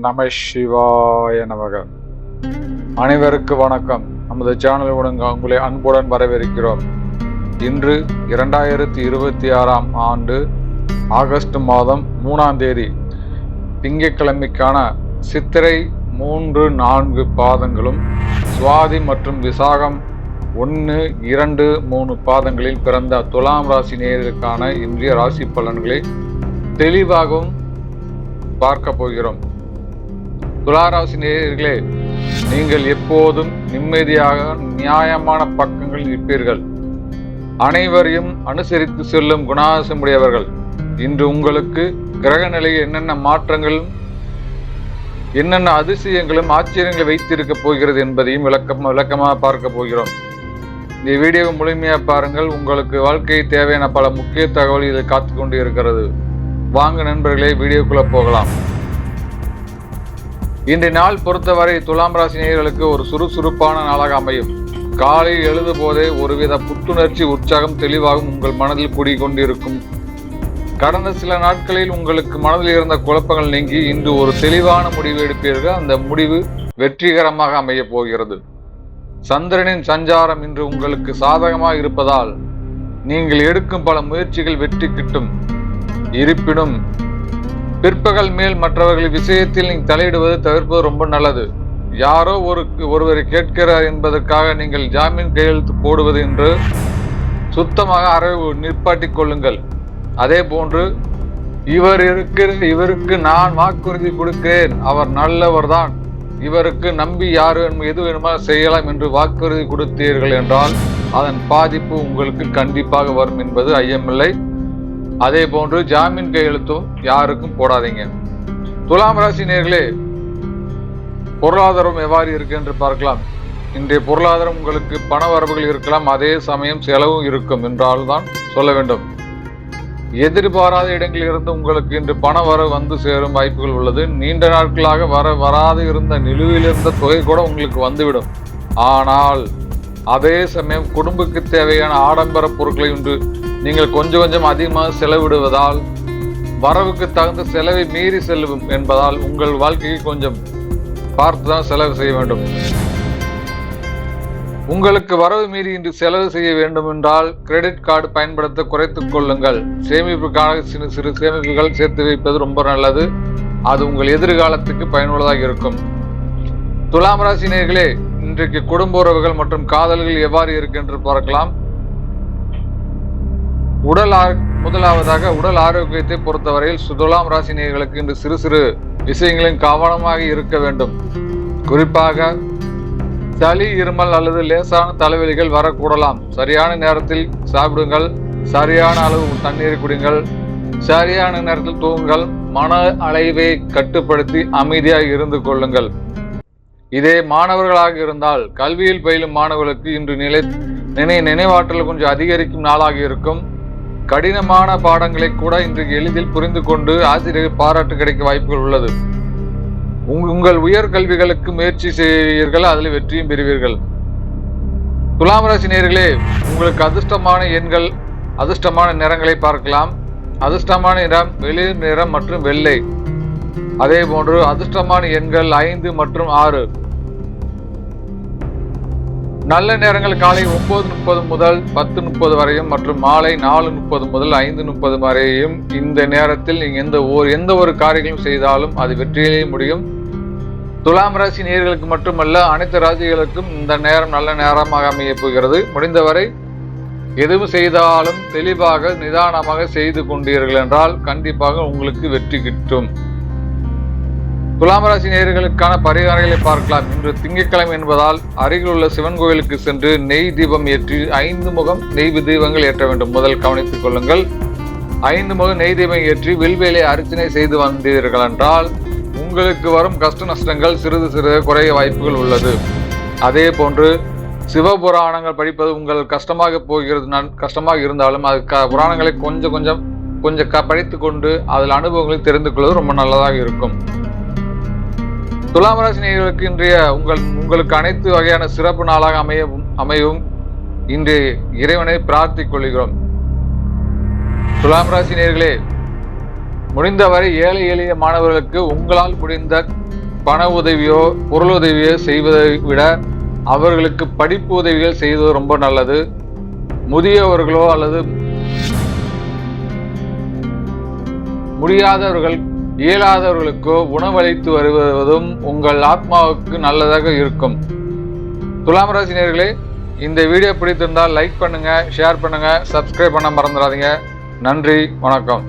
நம சிவாய நமக. அனைவருக்கு வணக்கம். நமது சேனலுடன் உங்களை அன்புடன் வரவேற்கிறோம். இன்று 2026 ஆண்டு ஆகஸ்ட் மாதம் 3ஆம் தேதி திங்கட்கிழமைக்கான சித்திரை 3, 4 பாதங்களும் சுவாதி மற்றும் விசாகம் 1, 2, 3 பாதங்களில் பிறந்த துலாம் ராசி நேயர்களுக்கான இன்றைய ராசி பலன்களை தெளிவாகவும் பார்க்க போகிறோம். துளாராசி நேயர்களே, நீங்கள் எப்போதும் நிம்மதியாக நியாயமான பக்கங்களில் இருப்பீர்கள். அனைவரையும் அனுசரித்து செல்லும் குணாசமுடையவர்கள். இன்று உங்களுக்கு கிரக நிலையில் என்னென்ன மாற்றங்களும் என்னென்ன அதிசயங்களும் ஆச்சரியங்களை வைத்திருக்க போகிறது என்பதையும் விளக்கமாக பார்க்க போகிறோம். இந்த வீடியோவை முழுமையாக பாருங்கள். உங்களுக்கு வாழ்க்கையை தேவையான பல முக்கிய தகவல் இதில் காத்து கொண்டு இருக்கிறது. வாங்க நண்பர்களே, வீடியோக்குள்ள போகலாம். இன்றைய நாள் பொறுத்தவரை துலாம் ராசி நேயர்களுக்கு ஒரு சுறுசுறுப்பான நாளாக அமையும். காலையில் எழுது போதே ஒருவித புத்துணர்ச்சி, உற்சாகம், தெளிவாகவும் உங்கள் மனதில் குடிக்கொண்டிருக்கும். கடந்த சில நாட்களில் உங்களுக்கு மனதில் இருந்த குழப்பங்கள் நீங்கி இன்று ஒரு தெளிவான முடிவு எடுப்பீர்கள். அந்த முடிவு வெற்றிகரமாக அமைய போகிறது. சந்திரனின் சஞ்சாரம் இன்று உங்களுக்கு சாதகமாக இருப்பதால் நீங்கள் எடுக்கும் பல முயற்சிகள் வெற்றி கிட்டும். இருப்பினும் பிற்பகல் மேல் மற்றவர்கள் விஷயத்தில் நீங்கள் தலையிடுவது தவிர்ப்பது ரொம்ப நல்லது. யாரோ ஒருவரை கேட்கிறார் என்பதற்காக நீங்கள் ஜாமீன் கையெழுத்து போடுவது என்று சுத்தமாக அறவு நிற்பாட்டிக் கொள்ளுங்கள். அதே போன்று இவருக்கு நான் வாக்குறுதி கொடுக்கிறேன், அவர் நல்லவர் தான், இவருக்கு நம்பி யாரு எது வேணுமா செய்யலாம் என்று வாக்குறுதி கொடுத்தீர்கள் என்றால் அதன் பாதிப்பு உங்களுக்கு கண்டிப்பாக வரும் என்பது ஐயமில்லை. அதே போன்று ஜாமீன் கையெழுத்தும் யாருக்கும் போடாதீங்க. துலாம் ராசி நேயர்களே, பொருளாதாரம் எவ்வாறு இருக்கு என்று பார்க்கலாம். இன்றைய பொருளாதாரம் உங்களுக்கு பண வரவுகள் இருக்கலாம், அதே சமயம் செலவும் இருக்கும் என்றால்தான் சொல்ல வேண்டும். எதிர்பாராத இடங்களில் இருந்து உங்களுக்கு இன்று பண வரவு வந்து சேரும் வாய்ப்புகள் உள்ளது. நீண்ட நாட்களாக வராது இருந்த நிலுவையில் இருந்த தொகை கூட உங்களுக்கு வந்துவிடும். ஆனால் அதே சமயம் குடும்பத்துக்கு தேவையான ஆடம்பர பொருட்களை இன்று நீங்கள் கொஞ்சம் அதிகமாக செலவிடுவதால் வரவுக்கு தகுந்த செலவை மீறி செல்லும் என்பதால் உங்கள் வாழ்க்கையை கொஞ்சம் பார்த்துதான் செலவு செய்ய வேண்டும். உங்களுக்கு வரவு மீறி இன்று செலவு செய்ய வேண்டும் என்றால் கிரெடிட் கார்டு பயன்படுத்த குறைத்துக் கொள்ளுங்கள். சேமிப்புக்காக சிறு சேமிப்புகள் சேர்த்து வைப்பது ரொம்ப நல்லது. அது உங்கள் எதிர்காலத்துக்கு பயனுள்ளதாக இருக்கும். துலாம் ராசி நேயர்களே, இன்றைக்கு குடும்ப உறவுகள் மற்றும் காதல்கள் எவ்வாறு இருக்கு என்று பார்க்கலாம். முதலாவதாக உடல் ஆரோக்கியத்தை பொறுத்தவரையில் துலாம் ராசி நேயர்களுக்கு இன்று சிறு விஷயங்களில் கவனமாக இருக்க வேண்டும். குறிப்பாக சளி, இருமல் அல்லது லேசான தலைவலிகள் வரக்கூடலாம். சரியான நேரத்தில் சாப்பிடுங்கள், சரியான அளவு தண்ணீர் குடிங்கள், சரியான நேரத்தில் தூங்குங்கள், மன அளவை கட்டுப்படுத்தி அமைதியாக இருந்து கொள்ளுங்கள். இதே மாணவர்களாக இருந்தால் கல்வியில் பயிலும் மாணவர்களுக்கு இன்று நினைவாற்றல் கொஞ்சம் அதிகரிக்கும் நாளாக இருக்கும். கடினமான பாடங்களை கூட இன்றைக்கு எளிதில் புரிந்து கொண்டு ஆசிரியர் பாராட்டு கிடைக்க வாய்ப்புகள் உள்ளது. உங்கள் உயர்கல்விகளுக்கு முயற்சி செய்வீர்கள், அதில் வெற்றியும் பெறுவீர்கள். துலாம் ராசி நேயர்களே, உங்களுக்கு அதிர்ஷ்டமான எண்கள், அதிர்ஷ்டமான நிறங்களை பார்க்கலாம். அதிர்ஷ்டமான நிறம் வெளிர் நிறம் மற்றும் வெள்ளை. அதே போன்று அதிர்ஷ்டமான எண்கள் 5 மற்றும் 6. நல்ல நேரங்கள் காலை 9:30 முதல் 10:30 வரையும் மற்றும் மாலை 4:30 முதல் 5:30 வரையும். இந்த நேரத்தில் நீங்கள் எந்த ஒரு காரியங்களும் செய்தாலும் அது வெற்றியிலே முடியும். துலாம் ராசி நேயர்களுக்கு மட்டுமல்ல, அனைத்து ராசிகளுக்கும் இந்த நேரம் நல்ல நேரமாக அமைய போகிறது. முடிந்தவரை எதுவும் செய்தாலும் தெளிவாக நிதானமாக செய்து கொண்டீர்கள் என்றால் கண்டிப்பாக உங்களுக்கு வெற்றி கிட்டும். துலாம் ராசி நேயர்களுக்கான பரிகாரங்களை பார்க்கலாம். இன்று திங்கட்கிழமை என்பதால் அருகில் உள்ள சிவன் கோயிலுக்கு சென்று நெய் தீபம் ஏற்றி 5 முகம் நெய் தீபங்கள் ஏற்ற வேண்டும். முதல் கவனித்துக் கொள்ளுங்கள். 5 முகம் நெய் தீபம் ஏற்றி வில்வேலை அர்ச்சனை செய்து வந்தீர்கள் என்றால் உங்களுக்கு வரும் கஷ்ட நஷ்டங்கள் சிறிது குறைய வாய்ப்புகள் உள்ளது. அதே போன்று சிவபுராணங்கள் படிப்பது உங்கள் கஷ்டமாக இருந்தாலும் அது புராணங்களை கொஞ்சம் படித்து கொண்டு அதில் அனுபவங்களை தெரிந்து கொள்வது ரொம்ப நல்லதாக இருக்கும். துலாம் ராசி நேயர்களுக்கு இன்றைய உங்களுக்கு அனைத்து வகையான சிறப்பு நாளாக அமையவும் இன்றைய இறைவனை பிரார்த்திக் கொள்கிறோம். துலாம் ராசி நேயர்களே, முடிந்தவரை ஏழை எளிய மாணவர்களுக்கு உங்களால் முடிந்த பண உதவியோ பொருள் உதவியோ செய்வதை விட அவர்களுக்கு படிப்பு உதவிகள் செய்வது ரொம்ப நல்லது. முதியவர்களோ அல்லது முடியாதவர்கள் இயலாதவர்களுக்கோ உணவளித்து வருவதும் உங்கள் ஆத்மாவுக்கு நல்லதாக இருக்கும். துலாம் ராசி நேயர்களே, இந்த வீடியோ பிடித்திருந்தால் லைக் பண்ணுங்க, ஷேர் பண்ணுங்க, சப்ஸ்கிரைப் பண்ண மறந்துடாதீங்க. நன்றி, வணக்கம்.